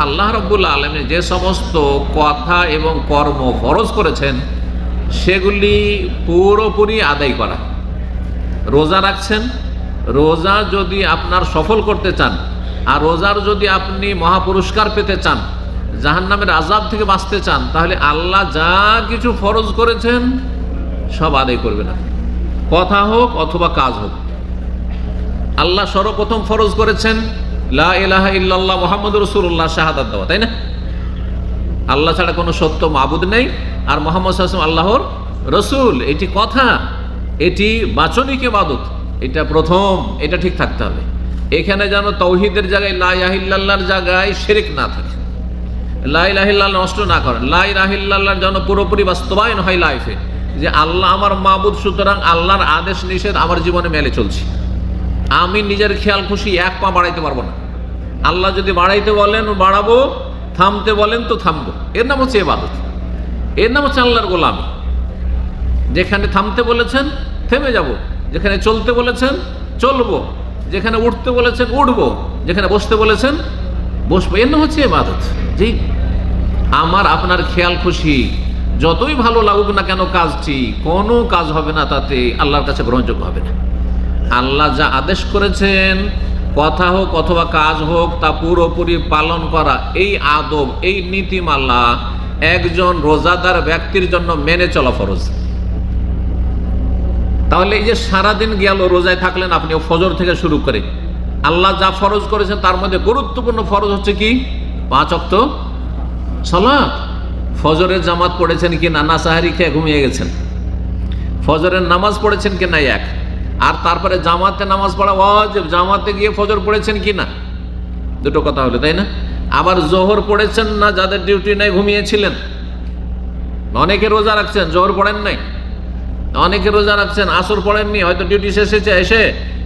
আল্লাহ রাব্বুল আলামিন যে সমস্ত কথা এবং কর্ম ফরজ করেছেন সেগুলি পুরোপুরি আদায় করা। রোজা রাখছেন, রোজা যদি আপনার সফল করতে চান, আর রোজার যদি আপনি মহাপুরস্কার পেতে চান, জাহান্নামের আযাব থেকে বাঁচতে চান, তাহলে আল্লাহ যা কিছু ফরজ করেছেন সব আদায় করবেন আপনি, কথা হোক অথবা কাজ হোক। আল্লাহ সর্বপ্রথম ফরজ করেছেন লা ইলাহা ইল্লাল্লাহ মুহাম্মাদুর রাসূলুল্লাহ, শাহাদাত দেওয়া, তাই না? আল্লাহ ছাড়া কোনো সত্য মাবুদ নেই, আর মুহাম্মদ সাল্লাল্লাহু আলাইহি ওয়াসাল্লাম আল্লাহর রাসূল, এটি কথা, এটি বাচনিক ইবাদত, এটা প্রথম, এটা ঠিক থাকতে হবে। এখানে যেন তাওহীদের জায়গায় লা ইলাহা ইল্লাল্লাহর জায়গায় শিরক না থাকে, লা ইলাহা ইল্লাল্লাহ নষ্ট না করেন। লা ইলাহা ইল্লাল্লাহর যেন পুরোপুরি বাস্তবায়ন হয় লাইফে, যে আল্লাহ আমার মাবুদ, সুতরাং আল্লাহর আদেশ নিষেধ আমার জীবনে মেনে চলছি। আমি নিজের খেয়াল খুশি এক পা বাড়াইতে পারবো না। আল্লাহ যদি বাড়াইতে বলেন বাড়াবো, থামতে বলেন তো থামবো। এর নাম হচ্ছে ইবাদত, এর নাম হচ্ছে আল্লাহর গোলামি। যেখানে থামতে বলেছেন থেমে যাব, যেখানে চলতে বলেছেন চলবো, যেখানে উঠতে বলেছেন উঠবো, যেখানে বসতে বলেছেন বসবো। এর নাম হচ্ছে ইবাদত। জি, আমার আপনার খেয়াল খুশি যতই ভালো লাগুক না কেন কাজটি, কোনো কাজ হবে না, তাতে আল্লাহর কাছে গ্রহণযোগ্য হবে না। আল্লাহ যা আদেশ করেছেন, কথা হোক অথবা কাজ হোক, তা পুরোপুরি পালন করা, এই আদব, এই নীতিমালা একজন রোজাদার ব্যক্তির জন্য মেনে চলা ফরজ। তাহলে এই যে সারাদিন গেল রোজায় থাকলেন আপনি, ফজর থেকে শুরু করে আল্লাহ যা ফরজ করেছেন তার মধ্যে গুরুত্বপূর্ণ ফরজ হচ্ছে কি? 5 ওয়াক্ত সালাত। ফজরের জামাত পড়েছেন কি না? না সাহারি খেয়ে ঘুমিয়ে গেছেন? ফজরের নামাজ পড়েছেন কি না? এক। আর তারপরে জামাতে নামাজ পড়া ওয়াজিব, জামাতে গিয়ে ফজর পড়েছেন কি না? দুটো কথা হলো, তাই না? আবার জোহর পড়েছেন না? যাদের ডিউটি নাই ঘুমিয়েছিলেন। অনেকে রোজা রাখছেন, জোহর পড়েন নাই। অনেকে রোজা রাখছেন, আসর পড়েননি, হয়তো ডিউটি শেষেছে, এসে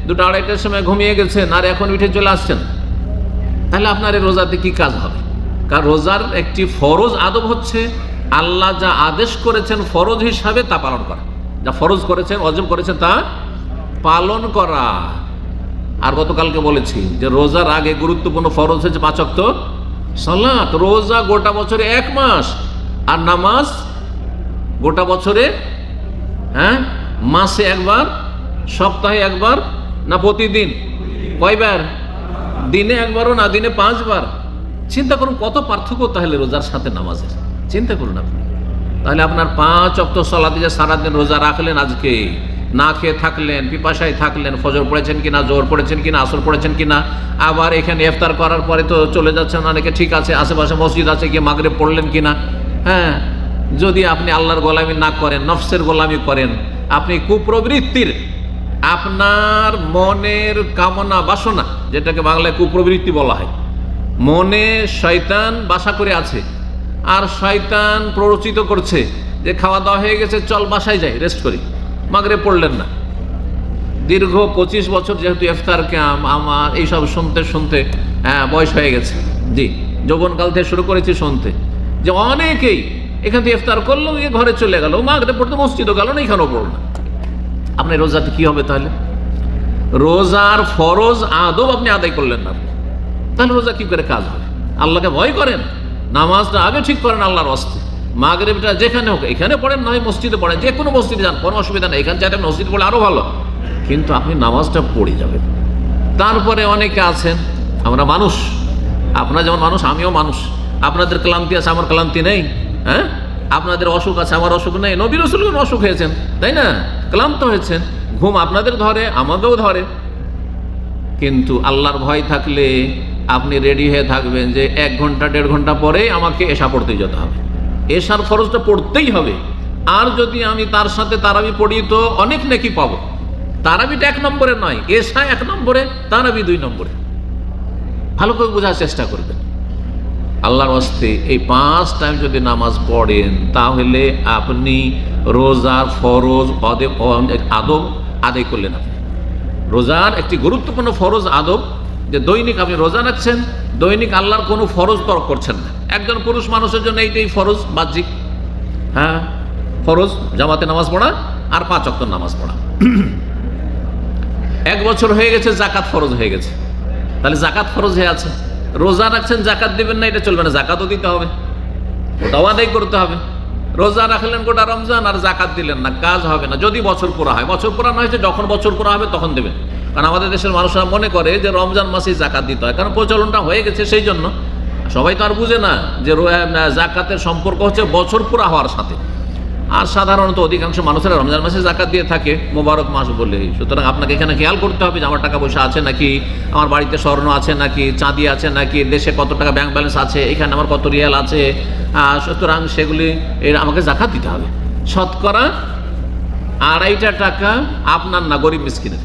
2টা 2:30টার সময় ঘুমিয়ে গেছেন, আর এখন উঠে চলে আসছেন। তাহলে আপনার এই রোজাতে কি কাজ হবে? কারণ রোজার একটি ফরজ আদব হচ্ছে আল্লাহ যা আদেশ করেছেন ফরজ হিসাবে তা পালন করা, যা ফরজ করেছেন, ওয়াজিব করেছেন, তা পালন করা। আর গতকালকে বলেছি যে রোজার আগে গুরুত্বপূর্ণ ফরজ হচ্ছে 5 ওয়াক্ত সালাত। রোজা গোটা বছরে 1 মাস, আর নামাজ গোটা বছরে মাসে একবার, সপ্তাহে একবার, না প্রতিদিন? কয়বার? দিনে একবারও না, দিনে 5 বার। চিন্তা করুন কত পার্থক্য তাহলে রোজার সাথে নামাজের। চিন্তা করুন আপনি, তাহলে আপনার 5 ওয়াক্ত সালাতে যে সারাদিন রোজা রাখলেন, আজকে না খেয়ে থাকলেন, পিপাসায় থাকলেন, ফজর পড়েছেন কিনা, জোহর পড়েছেন কিনা, আসর পড়েছেন কিনা, আবার এখানে ইফতার করার পরে তো চলে যাচ্ছেন অনেকে, ঠিক আছে, আশেপাশে মসজিদ আছে, গিয়ে মাগরিব পড়লেন কিনা। হ্যাঁ, যদি আপনি আল্লাহর গোলামি না করেন, নফসের গোলামি করেন, আপনি কুপ্রবৃত্তির, আপনার মনের কামনা বাসনা, যেটাকে বাংলায় কুপ্রবৃত্তি বলা হয়, মনে শয়তান বাসা করে আছে, আর শয়তান প্ররোচিত করছে যে খাওয়া দাওয়া হয়ে গেছে, চল বাসায় যাই, রেস্ট করি, মাগরিব পড়লেন না। দীর্ঘ 25 বছর যেহেতু ইফতার ক্যাম্প আমার এইসব শুনতে শুনতে বয়স হয়ে গেছে। জি, যৌবনকাল থেকে শুরু করেছি শুনতে, যে অনেকেই এখান থেকে ইফতার করলো, গিয়ে ঘরে চলে গেল, মাগরিব পড়তে মসজিদও গেল না, এখানেও পড়ল না। আপনার রোজাতে কি হবে তাহলে? রোজার ফরজ আদব আপনি আদায় করলেন না, তাহলে রোজা কি করে কাজ হবে? আল্লাহকে ভয় করেন, নামাজটা আগে ঠিক করেন আল্লাহর ওয়াস্তে, মাগরিবটা যেখানে হোক, এখানে পড়েন, নয় মসজিদে পড়েন, যে কোনো মসজিদে যান, কোনো অসুবিধা নেই, এখানে যাতে মসজিদ পড়লে আরো ভালো, কিন্তু আপনি নামাজটা পড়ে যাবেন। তারপরে অনেকে আছেন, আমরা মানুষ, আপনারা যেমন মানুষ, আমিও মানুষ, আপনাদের ক্লান্তি আছে, আমার ক্লান্তি নেই। হ্যাঁ, আপনাদের অসুখ আছে, আমার অসুখ নেই। নবী রাসূলগণ অসুখ হয়েছেন, তাই না? ক্লান্ত হয়েছেন, ঘুম আপনাদের ধরে, আমাকেও ধরে। কিন্তু আল্লাহর ভয় থাকলে আপনি রেডি হয়ে থাকবেন যে 1 ঘন্টা 1.5 ঘন্টা পরে আমাকে এশা পড়তে যেতে হবে, এশার ফরজটা পড়তেই হবে। আর যদি আমি তার সাথে তারাবি পড়ি তো অনেক নেকি পাবো। তারাবিটা 1 নম্বরে নয়, এশা 1 নম্বরে, তারাবি 2 নম্বরে। ভালো করে বোঝার চেষ্টা করবেন। আল্লাহর ওয়াস্তে এই 5 টাইম যদি নামাজ পড়েন, তাহলে আপনি রোজার ফরজ আদব আদায় করলেন। আপনি রোজার একটি গুরুত্বপূর্ণ ফরজ আদব, যে দৈনিক আপনি রোজা রাখছেন, দৈনিক আল্লাহর কোনো ফরজ তরক করছেন না। একজন পুরুষ মানুষের জন্য এইটাই ফরজ বাহ্যিক, হ্যাঁ, ফরজ জামাতে নামাজ পড়া আর 5 ওয়াক্ত নামাজ পড়া। 1 বছর হয়ে গেছে, জাকাত ফরজ হয়ে গেছে, তাহলে জাকাত ফরজ হয়ে আছে, রোজা রাখছেন জাকাত দিবেন না, এটা চলবে না, জাকাতও দিতে হবে, ওটাও আদায় করতে হবে। রোজা রাখলেন গোটা রমজান আর জাকাত দিলেন না, কাজ হবে না। যদি বছর পুরা হয়, বছর পুরা না হয়েছে, যখন বছর পুরা হবে তখন দেবেন। কারণ আমাদের দেশের মানুষরা মনে করে যে রমজান মাসেই জাকাত দিতে হয়, কারণ প্রচলনটা হয়ে গেছে, সেই জন্য। সবাই তো আর বুঝে না যে জাকাতের সম্পর্ক হচ্ছে বছর পুরা হওয়ার সাথে। আর সাধারণত অধিকাংশ মানুষেরা রমজান মাসে জাকাত দিয়ে থাকে, মোবারক মাস বলে। সুতরাং আপনাকে এখানে খেয়াল করতে হবে যে আমার টাকা পয়সা আছে নাকি, আমার বাড়িতে স্বর্ণ আছে নাকি, চাঁদি আছে নাকি, দেশে কত টাকা ব্যাংক ব্যালেন্স আছে, এখানে আমার কত রিয়াল আছে। সুতরাং সেগুলি আমাকে জাকাত দিতে হবে। শতকরা 2.5 টাকা আপনার না, গরিব মিসকিনের।